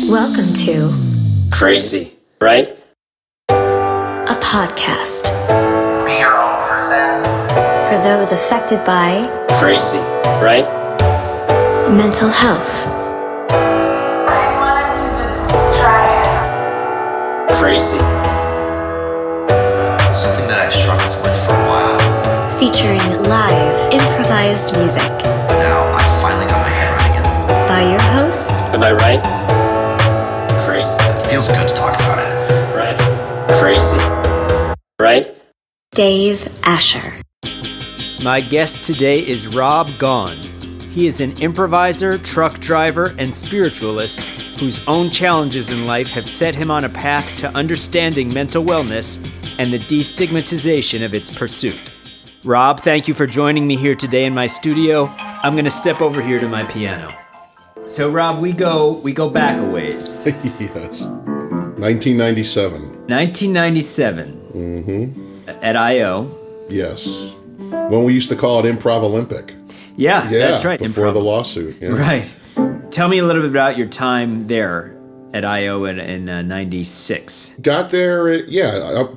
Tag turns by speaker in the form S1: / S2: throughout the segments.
S1: Welcome to
S2: Crazy, right?
S1: A podcast
S3: Be your own person.
S1: for those affected by
S2: Crazy, right?
S1: mental health,
S3: I wanted to just try it.
S2: Crazy,
S4: It's something that I've struggled with for a while.
S1: featuring live improvised music
S4: Now I finally got my head right again.
S1: by your host,
S2: am I right? Crazy,
S4: It feels good to talk about it.
S2: right? Crazy, right?
S1: Dave Asher.
S5: My guest today is Rob Gaughan. He is an improviser, truck driver, and spiritualist whose own challenges in life have set him on a path to understanding mental wellness and the destigmatization of its pursuit. Rob, thank you for joining me here today in my studio. I'm going to step over here to my piano. So, Rob, we go back a ways.
S6: Yes. 1997.
S5: 1997. At I.O.
S6: Yes. When we used to call it Improv Olympic.
S5: Yeah, that's right.
S6: Before
S5: improv.
S6: the lawsuit. Yeah.
S5: Right. Tell me a little bit about your time there at I.O. in 96.
S6: Got there,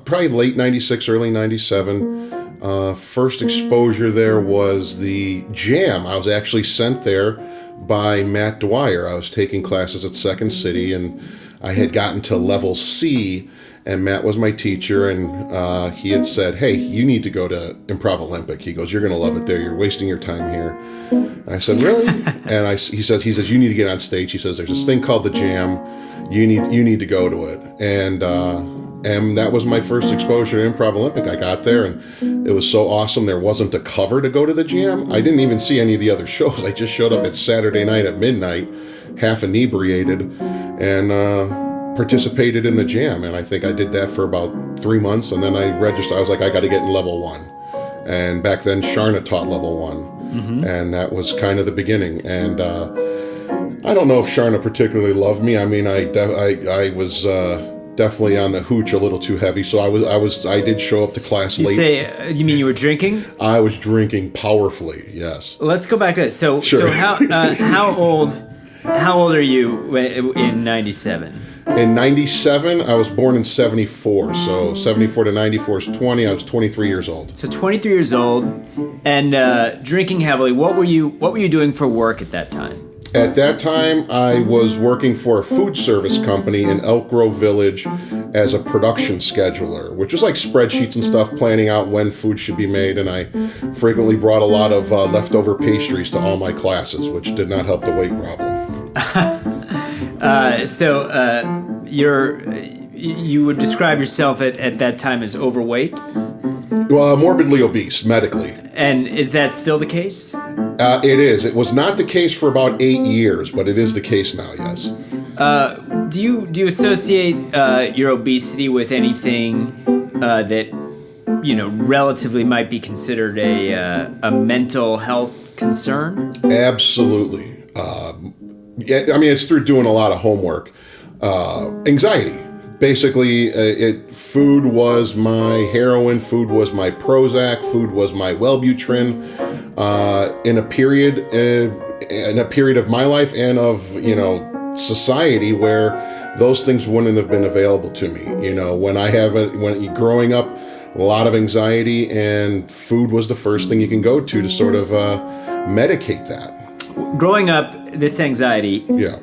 S6: probably late 96, early 97. First exposure there was the Jam. I was actually sent there by Matt Dwyer. I was taking classes at Second City, and I had gotten to level C, and Matt was my teacher, and he had said, hey, you need to go to Improv Olympic. He goes, you're going to love it there. You're wasting your time here. And I said, really? And he says, you need to get on stage. He says, there's this thing called the Jam. You need to go to it. And that was my first exposure to Improv Olympic. I got there, and it was so awesome. There wasn't a cover to go to the Jam. I didn't even see any of the other shows. I just showed up at Saturday night at midnight, half inebriated, and participated in the Jam. And I think I did that for about 3 months, and then I registered. I was like, I got to get in level 1. And back then, Sharna taught level 1, and that was kind of the beginning. And I don't know if Sharna particularly loved me. I mean, I was definitely on the hooch a little too heavy, so I did show up to class late.
S5: You mean you were drinking?
S6: I was drinking powerfully. Yes.
S5: Let's go back to that. So how old are you in 97?
S6: In 97, I was born in 74, so 74 to 94 is 20. I was 23 years old.
S5: So 23 years old, and drinking heavily. What were you doing for work at that time?
S6: At that time, I was working for a food service company in Elk Grove Village as a production scheduler, which was like spreadsheets and stuff, planning out when food should be made, and I frequently brought a lot of leftover pastries to all my classes, which did not help the weight problem.
S5: You would describe yourself at that time as overweight?
S6: Well, morbidly obese, medically.
S5: And is that still the case?
S6: It is. It was not the case for about 8 years, but it is the case now, yes.
S5: Do you associate your obesity with anything that relatively might be considered a mental health concern?
S6: Absolutely. It's through doing a lot of homework. Anxiety. Basically, food was my heroin, food was my Prozac, food was my Wellbutrin. In a period of my life and of society where those things wouldn't have been available to me. When growing up, a lot of anxiety, and food was the first thing you can go to sort of medicate that.
S5: Growing up, this anxiety.
S6: Yeah.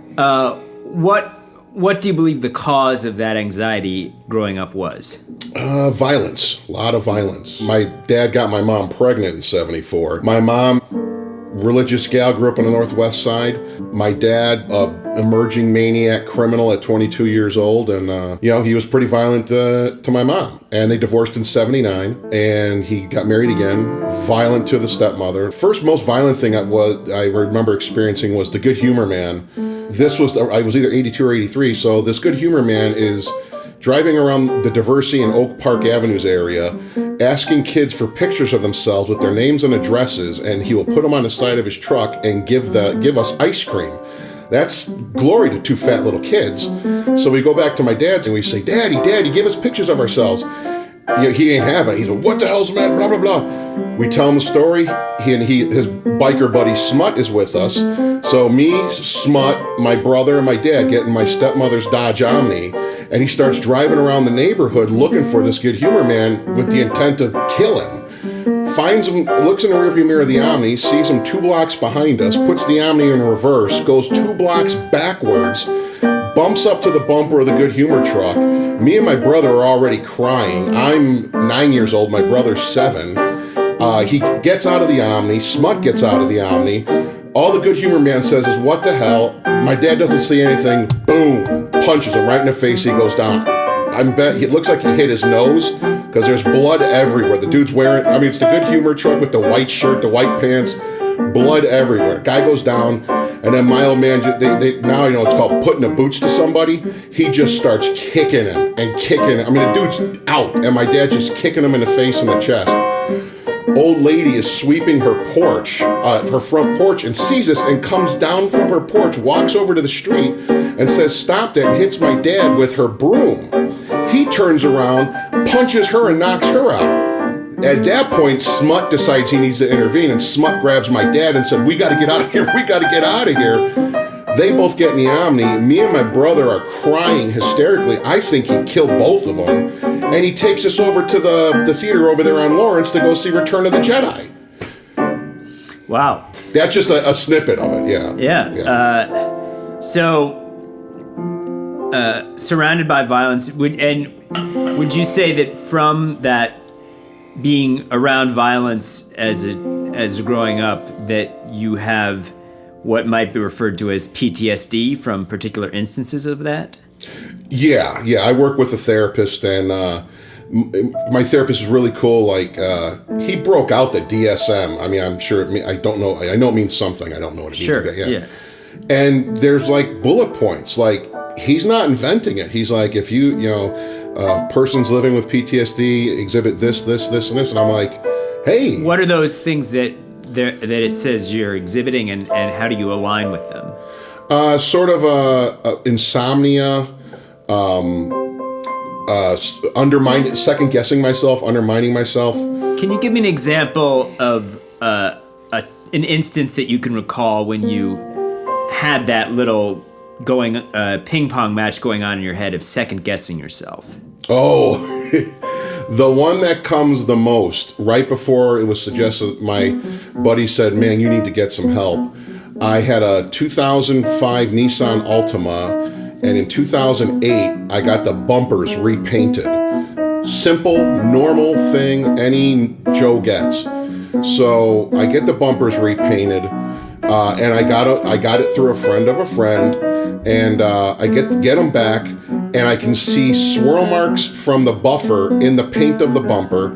S5: What do you believe the cause of that anxiety growing up was?
S6: Violence. A lot of violence. My dad got my mom pregnant in 74. My mom, religious gal, grew up on the Northwest Side. My dad, emerging maniac criminal at 22 years old. And, he was pretty violent to my mom. And they divorced in 79. And he got married again, violent to the stepmother. First most violent thing I remember experiencing was the Good Humor Man. I was either 82 or 83, so this Good Humor Man is driving around the Diversey and Oak Park Avenues area, asking kids for pictures of themselves with their names and addresses, and he will put them on the side of his truck and give us ice cream. That's glory to two fat little kids. So we go back to my dad's and we say, Daddy, give us pictures of ourselves. He ain't having it. He's like, what the hell's the matter? Blah, blah, blah. We tell him the story. His biker buddy Smut is with us. So me, Smut, my brother, and my dad get in my stepmother's Dodge Omni, and he starts driving around the neighborhood looking for this good humor man with the intent to kill him. Finds him, looks in the rearview mirror of the Omni, sees him 2 blocks behind us, puts the Omni in reverse, goes 2 blocks backwards, bumps up to the bumper of the good humor truck. Me and my brother are already crying. I'm 9 years old, my brother's 7. He gets out of the Omni, Smut gets out of the Omni. All the good humor man says is, "What the hell?" My dad doesn't see anything. Boom! Punches him right in the face. He goes down. I bet it looks like he hit his nose because there's blood everywhere. The dude's wearing, it's the good humor truck with the white shirt, the white pants, blood everywhere. Guy goes down, and then my old man, they now, it's called putting the boots to somebody. He just starts kicking him and kicking him. The dude's out, and my dad just kicking him in the face and the chest. Old lady is sweeping her porch, her front porch, and sees us and comes down from her porch, walks over to the street, and says, "Stop that," and hits my dad with her broom. He turns around, punches her, and knocks her out. At that point, Smut decides he needs to intervene, and Smut grabs my dad and said, "We got to get out of here. We got to get out of here." They both get in the Omni. Me and my brother are crying hysterically. I think he killed both of them. And he takes us over to the theater over there on Lawrence to go see Return of the Jedi.
S5: Wow.
S6: That's just a snippet of it, yeah.
S5: Yeah. Surrounded by violence, would you say that from that being around violence as growing up, that you have what might be referred to as PTSD from particular instances of that?
S6: Yeah. I work with a therapist, and my therapist is really cool. Like, he broke out the DSM. I'm sure, I don't know. I know it means something. I don't know what it means.
S5: Sure, yeah.
S6: And there's like bullet points. Like, he's not inventing it. He's like, if person's living with PTSD, exhibit this, this, this, and this. And I'm like, hey.
S5: What are those things that it says you're exhibiting, and how do you align with them?
S6: Sort of insomnia, second guessing myself, undermining myself.
S5: Can you give me an example of an instance that you can recall when you had that little ping pong match going on in your head of second guessing yourself?
S6: Oh, the one that comes the most, right before it was suggested, my buddy said, "Man, you need to get some help." I had a 2005 Nissan Altima, and in 2008, I got the bumpers repainted. Simple, normal thing any Joe gets. So I get the bumpers repainted, and I got it through a friend of a friend, and I get them back, and I can see swirl marks from the buffer in the paint of the bumper,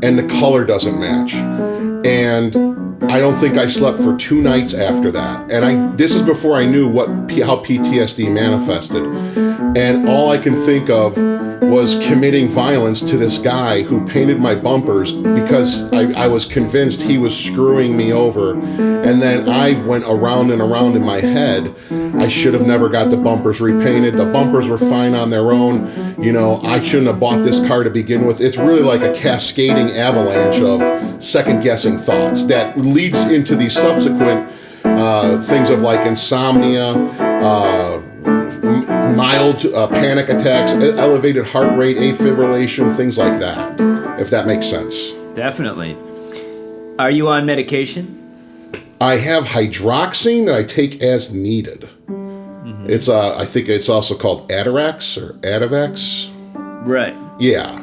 S6: and the color doesn't match. And I don't think I slept for 2 nights after that. And this is before I knew how PTSD manifested. And all I can think of was committing violence to this guy who painted my bumpers because I was convinced he was screwing me over. And then I went around and around in my head. I should have never got the bumpers repainted. The bumpers were fine on their own. I shouldn't have bought this car to begin with. It's really like a cascading avalanche of second-guessing thoughts that leads into these subsequent things of like insomnia, mild panic attacks, elevated heart rate, afibrillation, things like that, if that makes sense.
S5: Definitely. Are you on medication?
S6: I have hydroxine that I take as needed. Mm-hmm. It's I think it's also called Atarax or Ativax.
S5: Right.
S6: Yeah.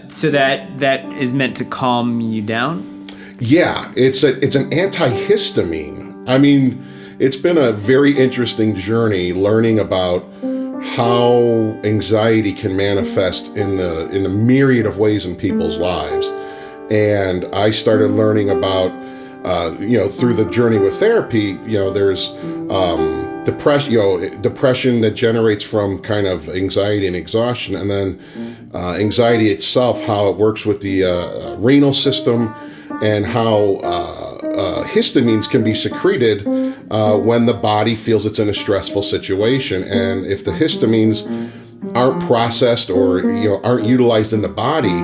S5: So that is meant to calm you down?
S6: Yeah, it's an antihistamine. It's been a very interesting journey learning about how anxiety can manifest in the myriad of ways in people's lives. And I started learning about, through the journey with therapy, there's depression that generates from kind of anxiety and exhaustion, and then anxiety itself, how it works with the renal system, and how histamines can be secreted when the body feels it's in a stressful situation. And if the histamines aren't processed or aren't utilized in the body,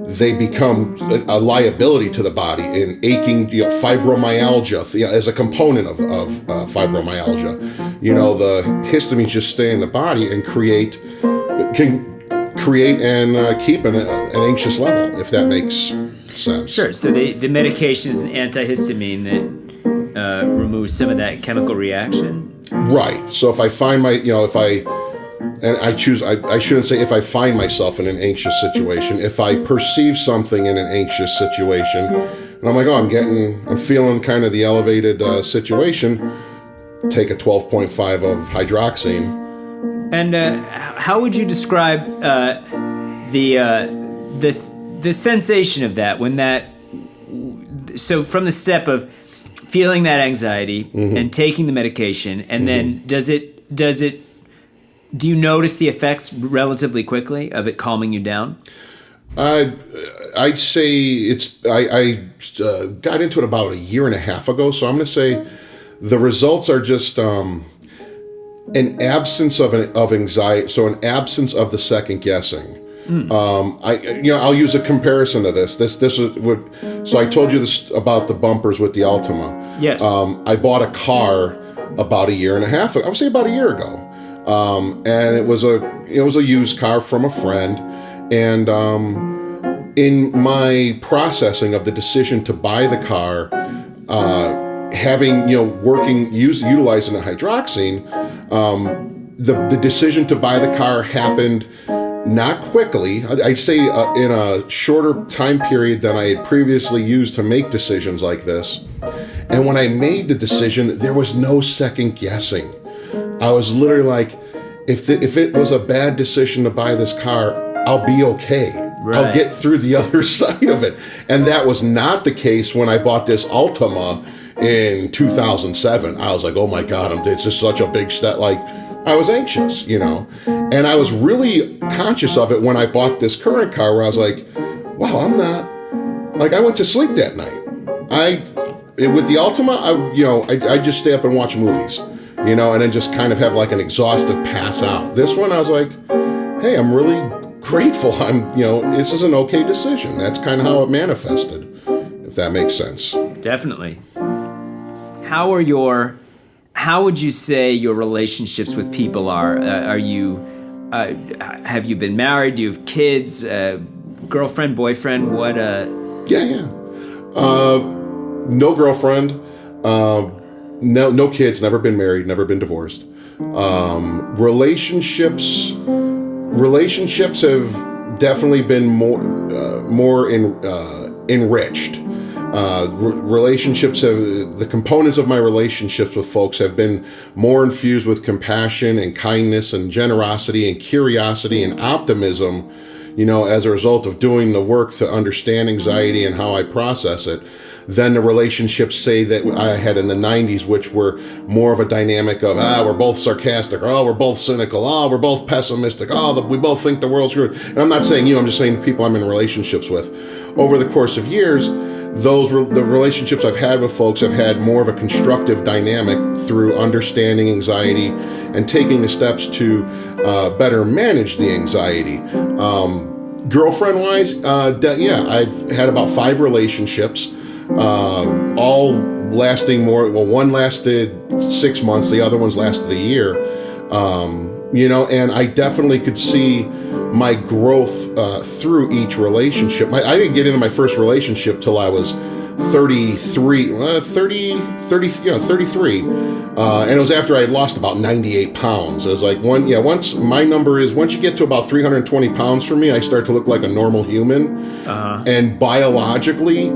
S6: they become a liability to the body in aching, fibromyalgia, as a component of fibromyalgia. The histamines just stay in the body and can create and keep an anxious level, if that makes sense.
S5: Sure. So the medication is an antihistamine that removes some of that chemical reaction.
S6: Right. So if I find I shouldn't say if I find myself in an anxious situation, if I perceive something in an anxious situation, and I'm like, I'm feeling kind of the elevated situation, take a 12.5 of hydroxine. And
S5: how would you describe the sensation of that when that? So from the step of feeling that anxiety and taking the medication, and then do you notice the effects relatively quickly of it calming you down?
S6: I'd say I got into it about a year and a half ago, so I'm going to say the results are just an absence of anxiety, so an absence of the second guessing. I'll use a comparison to this. So I told you this about the bumpers with the Altima.
S5: Yes.
S6: I bought a car about a year and a half ago. I would say about a year ago. And it was a used car from a friend. And in my processing of the decision to buy the car, utilizing the hydroxine, the decision to buy the car happened not quickly. I'd say in a shorter time period than I had previously used to make decisions like this. And when I made the decision, there was no second guessing. I was literally like, if it was a bad decision to buy this car, I'll be okay. Right. I'll get through the other side of it. And that was not the case when I bought this Altima in 2007. I was like, oh my God, it's just such a big step. Like, I was anxious, and I was really conscious of it when I bought this current car, where I was like, wow, I'm not, like, I went to sleep that night. With the Altima, I just stay up and watch movies, and then just kind of have like an exhaustive pass out. This one, I was like, hey, I'm really grateful. This is an okay decision. That's kind of how it manifested, if that makes sense.
S5: Definitely. How would you say your relationships with people are? Have you been married? Do you have kids? Girlfriend, boyfriend? What?
S6: Yeah. No girlfriend. No kids. Never been married. Never been divorced. Relationships have definitely been more enriched. The components of my relationships with folks have been more infused with compassion and kindness and generosity and curiosity and optimism, as a result of doing the work to understand anxiety and how I process it, than the relationships, say, that I had in the 90s, which were more of a dynamic of, we're both sarcastic, or, we're both cynical, we're both pessimistic, we both think the world's good. And I'm not saying I'm just saying the people I'm in relationships with. Over the course of years, the relationships I've had with folks have had more of a constructive dynamic through understanding anxiety and taking the steps to better manage the anxiety. Girlfriend-wise, I've had about 5 relationships, all lasting more. Well, one lasted 6 months, the other one's lasted a year. And I definitely could see my growth through each relationship. I didn't get into my first relationship till I was 33. And it was after I had lost about 98 pounds. It was like, once you get to about 320 pounds for me, I start to look like a normal human. And biologically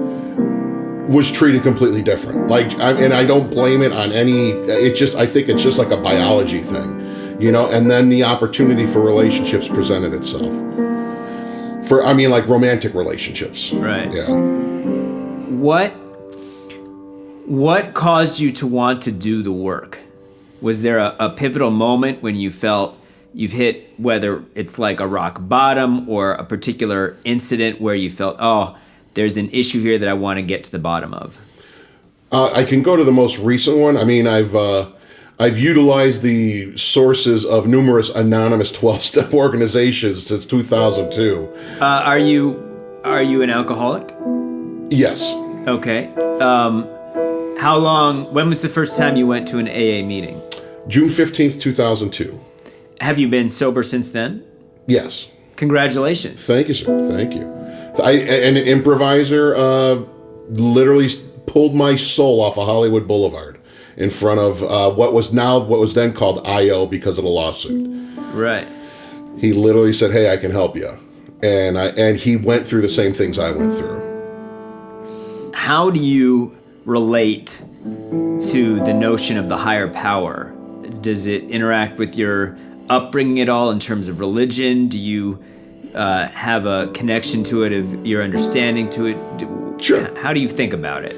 S6: was treated completely different. And I don't blame it on any, I think it's just like a biology thing. And then the opportunity for relationships presented itself. Like romantic relationships.
S5: Right.
S6: Yeah.
S5: What caused you to want to do the work? Was there a pivotal moment when you felt you've hit, whether it's like a rock bottom or a particular incident where you felt, there's an issue here that I want to get to the bottom of?
S6: I can go to the most recent one. I've utilized the sources of numerous anonymous 12-step organizations since 2002.
S5: Are you an alcoholic?
S6: Yes.
S5: Okay. When was the first time you went to an AA meeting?
S6: June 15th, 2002.
S5: Have you been sober since then?
S6: Yes.
S5: Congratulations.
S6: Thank you, sir. Thank you. An improviser literally pulled my soul off of Hollywood Boulevard in front of what was then called IO because of the lawsuit.
S5: Right.
S6: He literally said, "Hey, I can help you," and he went through the same things I went through.
S5: How do you relate to the notion of the higher power? Does it interact with your upbringing at all in terms of religion? Do you have a connection to it, of your understanding to it?
S6: Sure.
S5: How do you think about it?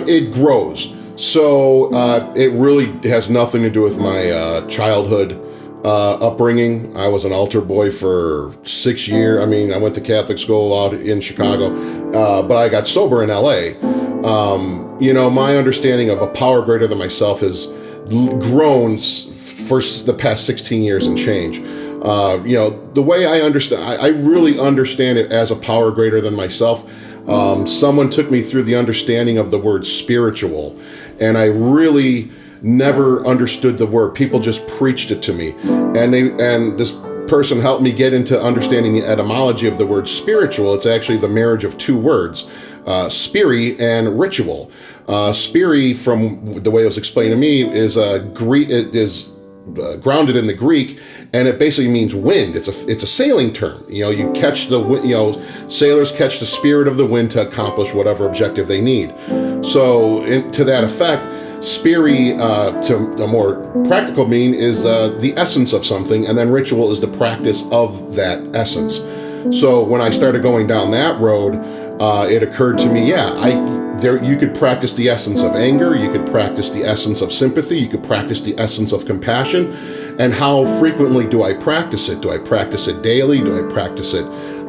S6: It grows. So it really has nothing to do with my childhood upbringing. I was an altar boy for 6 years. I mean, I went to Catholic school out in Chicago, but I got sober in LA. My understanding of a power greater than myself has grown for the past 16 years and change. The way I understand, I really understand it as a power greater than myself. Someone took me through the understanding of the word spiritual, and I really never understood the word. People just preached it to me, and this person helped me get into understanding the etymology of the word spiritual. It's actually the marriage of two words, spiri and ritual. Spiri, from the way it was explained to me, is grounded in the Greek, and it basically means wind. It's a sailing term. You catch sailors catch the spirit of the wind to accomplish whatever objective they need. So, to that effect, spiri, to a more practical meaning, is the essence of something, and then ritual is the practice of that essence. So when I started going down that road, it occurred to me, you could practice the essence of anger, you could practice the essence of sympathy, you could practice the essence of compassion. And how frequently do I practice it? Do I practice it daily? Do I practice it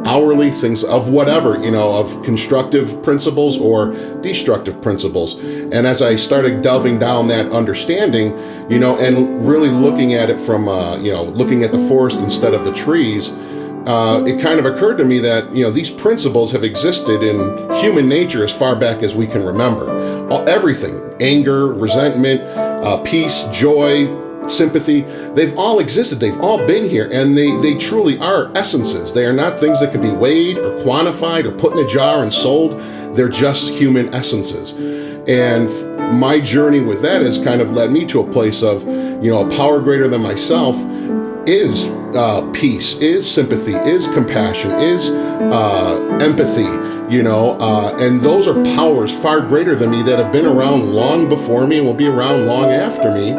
S6: hourly? Things of whatever, of constructive principles or destructive principles. And as I started delving down that understanding, and really looking at it from, looking at the forest instead of the trees, it kind of occurred to me that, these principles have existed in human nature as far back as we can remember. Everything, anger, resentment, peace, joy, sympathy, they've all existed. They've all been here, and they truly are essences. They are not things that can be weighed or quantified or put in a jar and sold. They're just human essences. And my journey with that has kind of led me to a place of, a power greater than myself is peace, is sympathy, is compassion, is empathy, and those are powers far greater than me that have been around long before me and will be around long after me.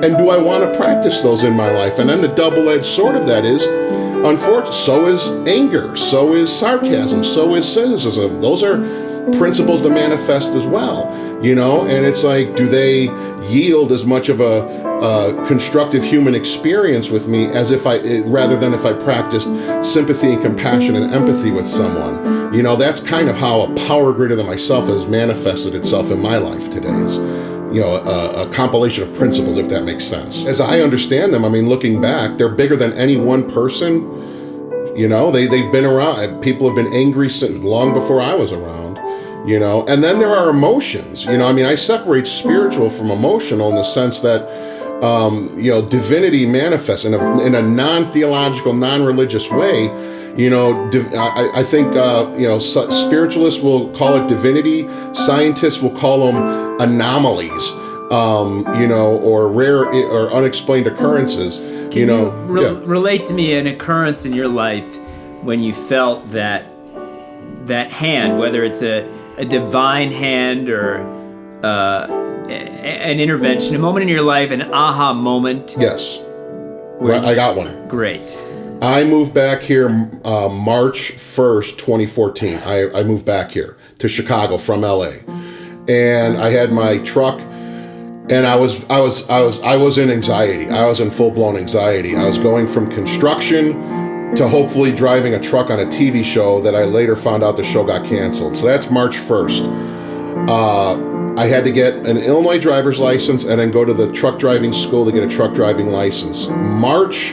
S6: And do I want to practice those in my life? And then the double-edged sword of that is, unfortunately, so is anger, so is sarcasm, so is cynicism. Those are principles that manifest as well, and it's like, do they yield as much of a constructive human experience with me as rather than if I practiced sympathy and compassion and empathy with someone? That's kind of how a power greater than myself has manifested itself in my life today. Is a compilation of principles, if that makes sense. As I understand them, looking back, they're bigger than any one person. They've been around. People have been angry since long before I was around. And then there are emotions. I separate spiritual from emotional in the sense that, divinity manifests in a non-theological, non-religious way. I think, spiritualists will call it divinity. Scientists will call them anomalies, or rare or unexplained occurrences.
S5: Can you relate to me an occurrence in your life when you felt that hand, whether it's a divine hand or an intervention, a moment in your life, an aha moment?
S6: Yes. I got one.
S5: Great.
S6: I moved back here March 1st, 2014. I moved back here to Chicago from LA. And I had my truck, and I was in anxiety. I was in full-blown anxiety. I was going from construction to hopefully driving a truck on a TV show that I later found out the show got canceled. So that's March 1st. I had to get an Illinois driver's license and then go to the truck driving school to get a truck driving license. March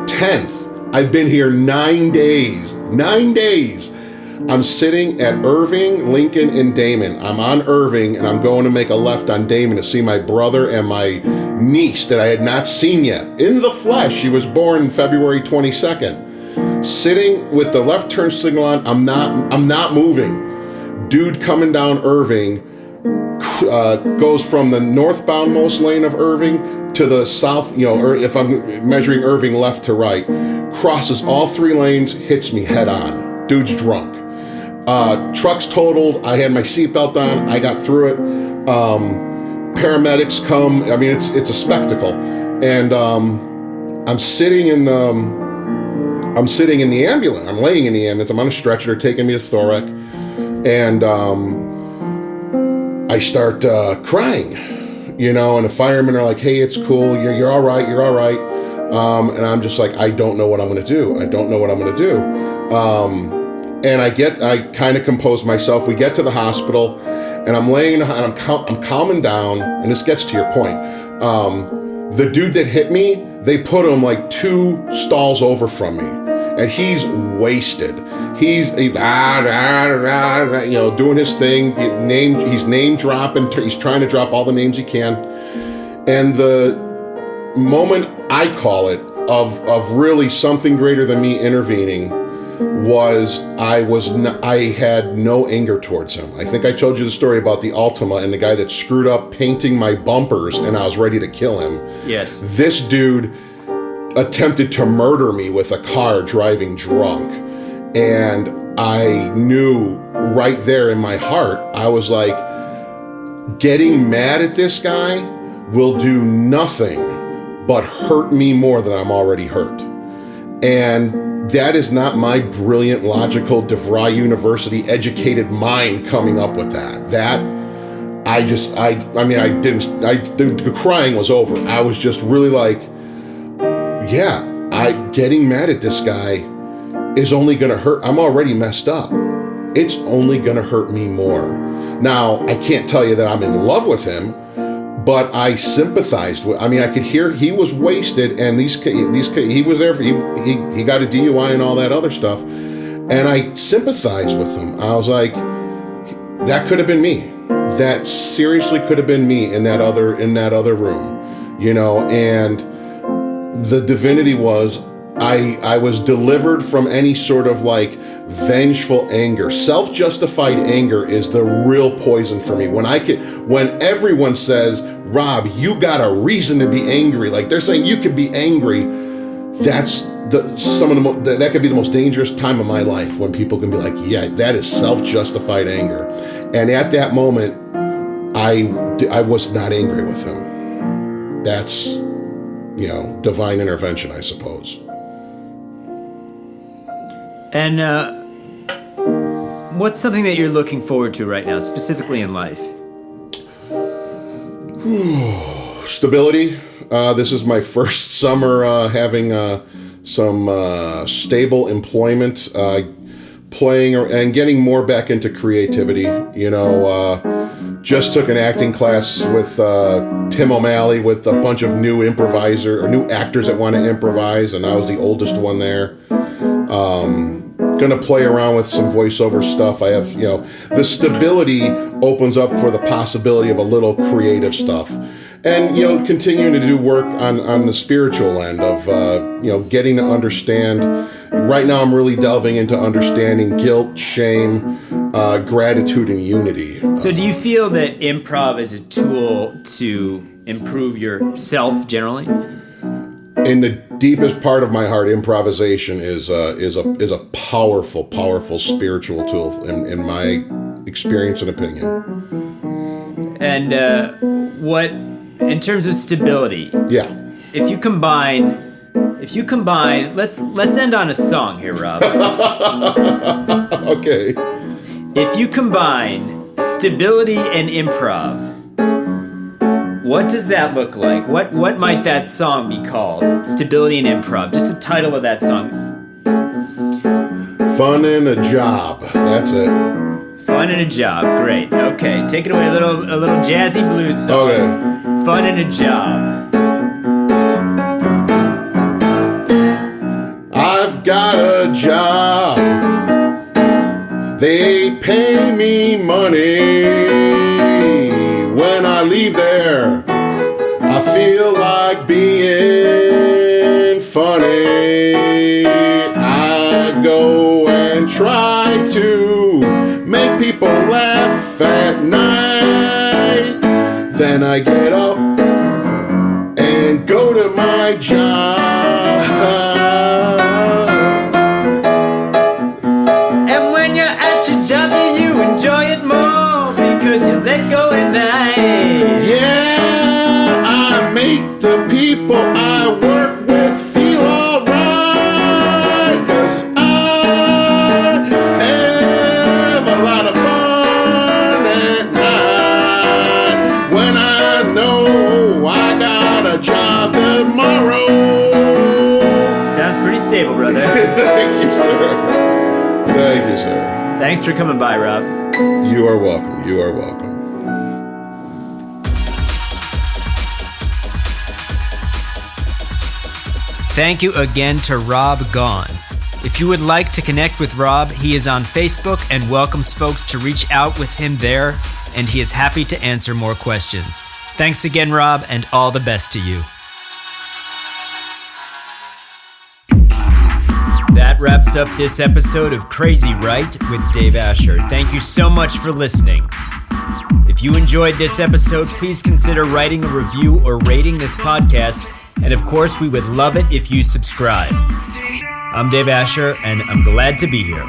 S6: 10th, I've been here 9 days. 9 days. I'm sitting at Irving, Lincoln, and Damon. I'm on Irving, and I'm going to make a left on Damon to see my brother and my niece that I had not seen yet. In the flesh, she was born February 22nd. Sitting with the left turn signal on, I'm not moving. Dude coming down Irving goes from the northbound-most lane of Irving to the south, or if I'm measuring Irving left to right, crosses all 3 lanes, hits me head on. Dude's drunk. Truck's totaled. I had my seatbelt on. I got through it. Paramedics come. I mean, it's a spectacle. And I'm sitting in the ambulance. I'm laying in the ambulance. I'm on a stretcher. They're taking me to Thorek, and I start crying. And the firemen are like, "Hey, it's cool. You're all right. You're all right." And I'm just like, I don't know what I'm going to do. I don't know what I'm going to do. And I kind of compose myself. We get to the hospital, and I'm laying, and I'm calming down. And this gets to your point. The dude that hit me, they put him like 2 stalls over from me, and he's wasted. He's doing his thing. He's name dropping. He's trying to drop all the names he can. And the moment, I call it, of really something greater than me intervening was I had no anger towards him. I think I told you the story about the Altima and the guy that screwed up painting my bumpers, and I was ready to kill him. Yes. This dude attempted to murder me with a car driving drunk. And I knew right there in my heart, I was like, getting mad at this guy will do nothing but hurt me more than I'm already hurt. And that is not my brilliant, logical, DeVry University educated mind coming up with that. The crying was over. I was just really like, getting mad at this guy is only gonna hurt. I'm already messed up. It's only gonna hurt me more. Now, I can't tell you that I'm in love with him, but I sympathized with. I could hear he was wasted, and he was there. He got a DUI and all that other stuff, and I sympathized with him. I was like, that could have been me. That seriously could have been me in that other room, And the divinity was, I was delivered from any sort of like vengeful anger. Self-justified anger is the real poison for me. When everyone says, Rob, you got a reason to be angry, like they're saying you could be angry, that could be the most dangerous time of my life, when people can be like, yeah, that is self-justified anger. And at that moment, I was not angry with him. That's, divine intervention, I suppose. And
S5: what's something that you're looking forward to right now, specifically in life?
S6: Stability. This is my first summer having some stable employment, playing and getting more back into creativity. Just took an acting class with Tim O'Malley with a bunch of new actors that want to improvise, and I was the oldest one there. Gonna play around with some voiceover stuff. I have, the stability opens up for the possibility of a little creative stuff. And, continuing to do work on the spiritual end of, getting to understand. Right now I'm really delving into understanding guilt, shame, gratitude, and unity.
S5: So do you feel that improv is a tool to improve yourself generally?
S6: In the deepest part of my heart, improvisation is a powerful, powerful spiritual tool in my experience and opinion.
S5: And what, in terms of stability?
S6: Yeah.
S5: If you combine, let's end on a song here, Rob.
S6: Okay.
S5: If you combine stability and improv, what does that look like? What might that song be called? Stability and improv. Just the title of that song.
S6: Fun and a Job. That's it.
S5: Fun and a Job. Great. Okay. Take it away. A little jazzy blues song.
S6: Okay.
S5: Fun and a Job.
S6: I've got a job. They pay me money. When I leave there, I feel like being funny. I go and try to make people laugh at night. Then I get up and go to my job.
S5: And when you're at your job, do you enjoy it more because you let go at night?
S6: Yeah, I make the people I work with feel alright, 'cause I have a lot of fun at night when I know I got a job tomorrow.
S5: Sounds pretty stable, brother.
S6: Thank you, sir. Thank you, sir.
S5: Thanks for coming by, Rob.
S6: You are welcome. You are welcome.
S5: Thank you again to Rob Gaughan. If you would like to connect with Rob, he is on Facebook and welcomes folks to reach out with him there, and he is happy to answer more questions. Thanks again, Rob, and all the best to you. That wraps up this episode of Crazy Right with Dave Asher. Thank you so much for listening. If you enjoyed this episode, please consider writing a review or rating this podcast. And of course, we would love it if you subscribe. I'm Dave Asher, and I'm glad to be here.